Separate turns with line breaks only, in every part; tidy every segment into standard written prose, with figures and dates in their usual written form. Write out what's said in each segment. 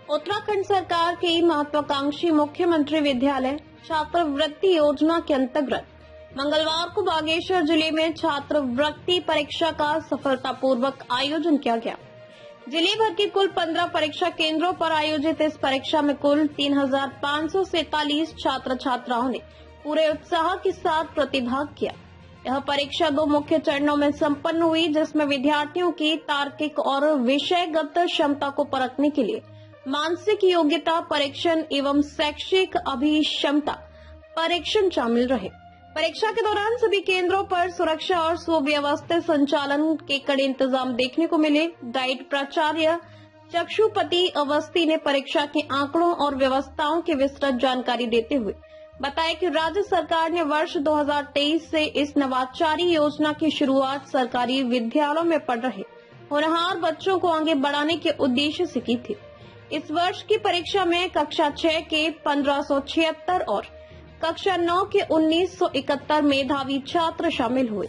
उत्तराखंड सरकार की महत्वाकांक्षी मुख्यमंत्री विद्यालय छात्रवृत्ति योजना के अंतर्गत मंगलवार को बागेश्वर जिले में छात्रवृत्ति परीक्षा का सफलतापूर्वक आयोजन किया गया। जिले भर के कुल 15 परीक्षा केंद्रों पर आयोजित इस परीक्षा में कुल 3,547 छात्र छात्राओं ने पूरे उत्साह के साथ प्रतिभाग किया। यह परीक्षा 2 मुख्य चरणों में संपन्न हुई, जिसमें विद्यार्थियों की तार्किक और विषयगत क्षमता को परखने के लिए मानसिक योग्यता परीक्षण एवं शैक्षिक अभिक्षमता परीक्षण शामिल रहे। परीक्षा के दौरान सभी केंद्रों पर सुरक्षा और सुव्यवस्थित संचालन के कड़े इंतजाम देखने को मिले। गाइड प्राचार्य चक्षुपति अवस्थी ने परीक्षा के आंकड़ों और व्यवस्थाओं की विस्तृत जानकारी देते हुए बताया कि राज्य सरकार ने वर्ष 2023 से इस नवाचारी योजना की शुरुआत सरकारी विद्यालयों में पढ़ रहे होनहार बच्चों को आगे बढ़ाने के उद्देश्य से की थी। इस वर्ष की परीक्षा में कक्षा 6 के 1576 और कक्षा 9 के 1971 मेधावी छात्र शामिल हुए।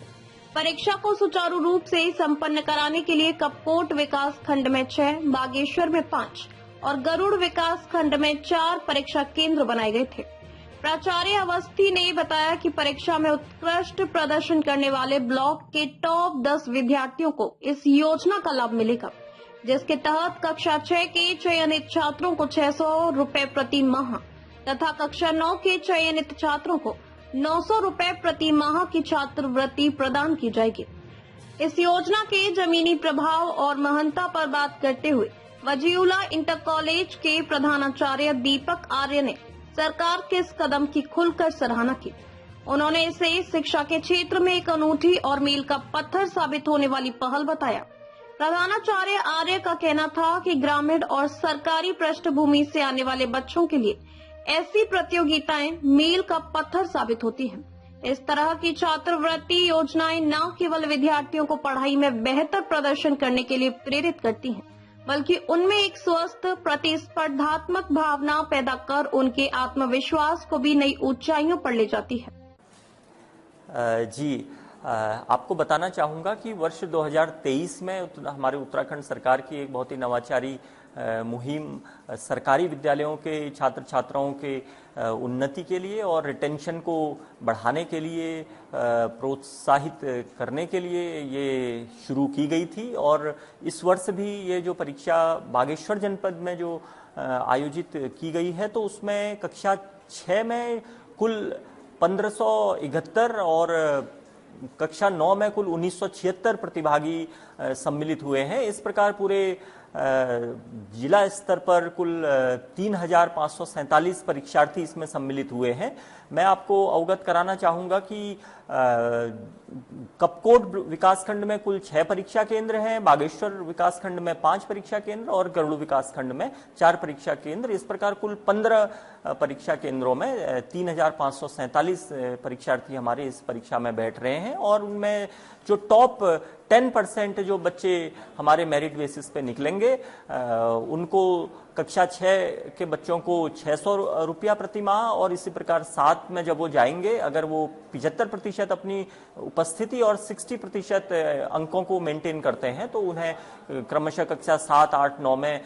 परीक्षा को सुचारू रूप से संपन्न कराने के लिए कपकोट विकास खंड में 6, बागेश्वर में 5 और गरुड़ विकास खंड में 4 परीक्षा केंद्र बनाए गए थे। प्राचार्य अवस्थी ने बताया कि परीक्षा में उत्कृष्ट प्रदर्शन करने वाले ब्लॉक के टॉप 10 विद्यार्थियों को इस योजना का लाभ मिलेगा, जिसके तहत कक्षा 6 के चयनित छात्रों को 600 रुपए प्रति माह तथा कक्षा 9 के चयनित छात्रों को 900 रुपए प्रति माह की छात्रवृत्ति प्रदान की जाएगी। इस योजना के जमीनी प्रभाव और महत्ता पर बात करते हुए वजीउल्लाह इंटर कॉलेज के प्रधानाचार्य दीपक आर्य ने सरकार के इस कदम की खुलकर सराहना की। उन्होंने इसे शिक्षा के क्षेत्र में एक अनूठी और मील का पत्थर साबित होने वाली पहल बताया। प्रधानाचार्य आर्य का कहना था कि ग्रामीण और सरकारी पृष्ठभूमि से आने वाले बच्चों के लिए ऐसी प्रतियोगिताएं मील का पत्थर साबित होती हैं। इस तरह की छात्रवृत्ति योजनाएं न केवल विद्यार्थियों को पढ़ाई में बेहतर प्रदर्शन करने के लिए प्रेरित करती हैं, बल्कि उनमें एक स्वस्थ प्रतिस्पर्धात्मक भावना पैदा कर उनके आत्मविश्वास को भी नई ऊंचाइयों पर ले जाती है।
आपको बताना चाहूँगा कि वर्ष 2023 में हमारे उत्तराखंड सरकार की एक बहुत ही नवाचारी मुहिम सरकारी विद्यालयों के छात्र छात्राओं के उन्नति के लिए और रिटेंशन को बढ़ाने के लिए, प्रोत्साहित करने के लिए ये शुरू की गई थी। और इस वर्ष भी ये जो परीक्षा बागेश्वर जनपद में जो आयोजित की गई है, तो उसमें कक्षा 6 में कुल 1571 और कक्षा 9 में कुल 1976 प्रतिभागी सम्मिलित हुए हैं। इस प्रकार पूरे जिला स्तर पर कुल 3,547 परीक्षार्थी इसमें सम्मिलित हुए हैं। मैं आपको अवगत कराना चाहूँगा कि कपकोट विकासखंड में कुल 6 परीक्षा केंद्र हैं, बागेश्वर विकासखंड में 5 परीक्षा केंद्र और गरुड़ विकासखंड में 4 परीक्षा केंद्र। इस प्रकार कुल 15 परीक्षा केंद्रों में 3,547 परीक्षार्थी हमारे इस परीक्षा में बैठ रहे हैं। और उनमें जो टॉप 10% जो बच्चे हमारे मेरिट बेसिस पे निकलेंगे, उनको कक्षा 6 के बच्चों को 600 रुपया प्रति माह, और इसी प्रकार 7 में जब वो जाएंगे, अगर वो 75% अपनी उपस्थिति और 60% अंकों को मेंटेन करते हैं, तो उन्हें क्रमशः कक्षा 7, 8, 9 में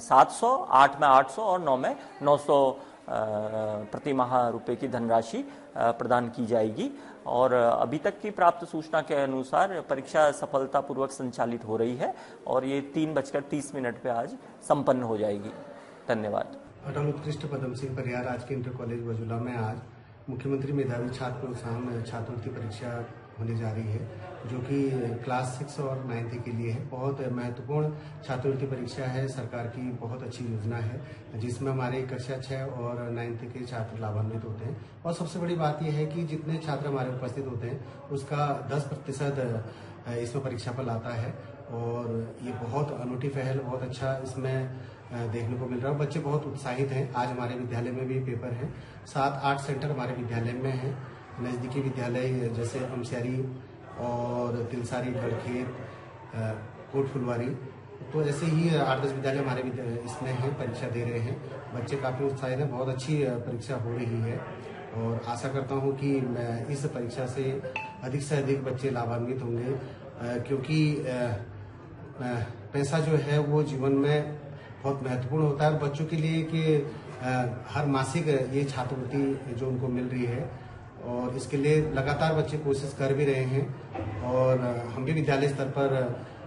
700, 8 में 800 और 9 में 900 प्रति माह रुपए की धनराशि प्रदान की जाएगी। और अभी तक की प्राप्त सूचना के अनुसार परीक्षा सफलतापूर्वक संचालित हो रही है और ये 3:30 पे आज संपन्न हो जाएगी। धन्यवाद।
अटल उत्कृष्ट पदम सिंह परिहार राजकीय इंटर कॉलेज वजुला में आज मुख्यमंत्री मेधावी छात्र प्रोत्साहन छात्रवृत्ति परीक्षा होने जा रही है, जो कि क्लास 6 और 9 के लिए है। बहुत महत्वपूर्ण छात्रवृत्ति परीक्षा है, सरकार की बहुत अच्छी योजना है, जिसमें हमारे कक्षा 6 और 9 के छात्र लाभान्वित होते हैं। और सबसे बड़ी बात यह है कि जितने छात्र हमारे उपस्थित होते हैं उसका 10% इसमें परीक्षा पर आता है। और ये बहुत अनूठी पहल, बहुत अच्छा इसमें देखने को मिल रहा है। बच्चे बहुत उत्साहित हैं। आज हमारे विद्यालय में भी पेपर हैं। 7-8 सेंटर हमारे विद्यालय में हैं। नजदीकी विद्यालय जैसे अमस्यारी और तिलसारी, गढ़खेत, कोट फुलवारी, तो ऐसे ही 8-10 विद्यालय हमारे इसमें हैं, परीक्षा दे रहे हैं। बच्चे काफी उत्साहित हैं। बहुत अच्छी परीक्षा हो रही है और आशा करता हूं कि इस परीक्षा से अधिक बच्चे लाभान्वित होंगे, क्योंकि पैसा जो है वो जीवन में बहुत महत्वपूर्ण होता है। बच्चों के लिए कि हर मासिक ये छात्रवृत्ति जो उनको मिल रही है और इसके लिए लगातार बच्चे कोशिश कर भी रहे हैं और हम भी विद्यालय स्तर पर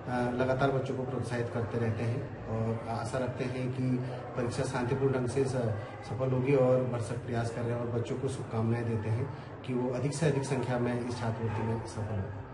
लगातार बच्चों को प्रोत्साहित करते रहते हैं और आशा रखते हैं कि परीक्षा शांतिपूर्ण ढंग से सफल होगी और भरसक प्रयास कर रहे हैं और बच्चों को शुभकामनाएं देते हैं कि वो अधिक से अधिक संख्या में इस छात्रवृत्ति में सफल हो।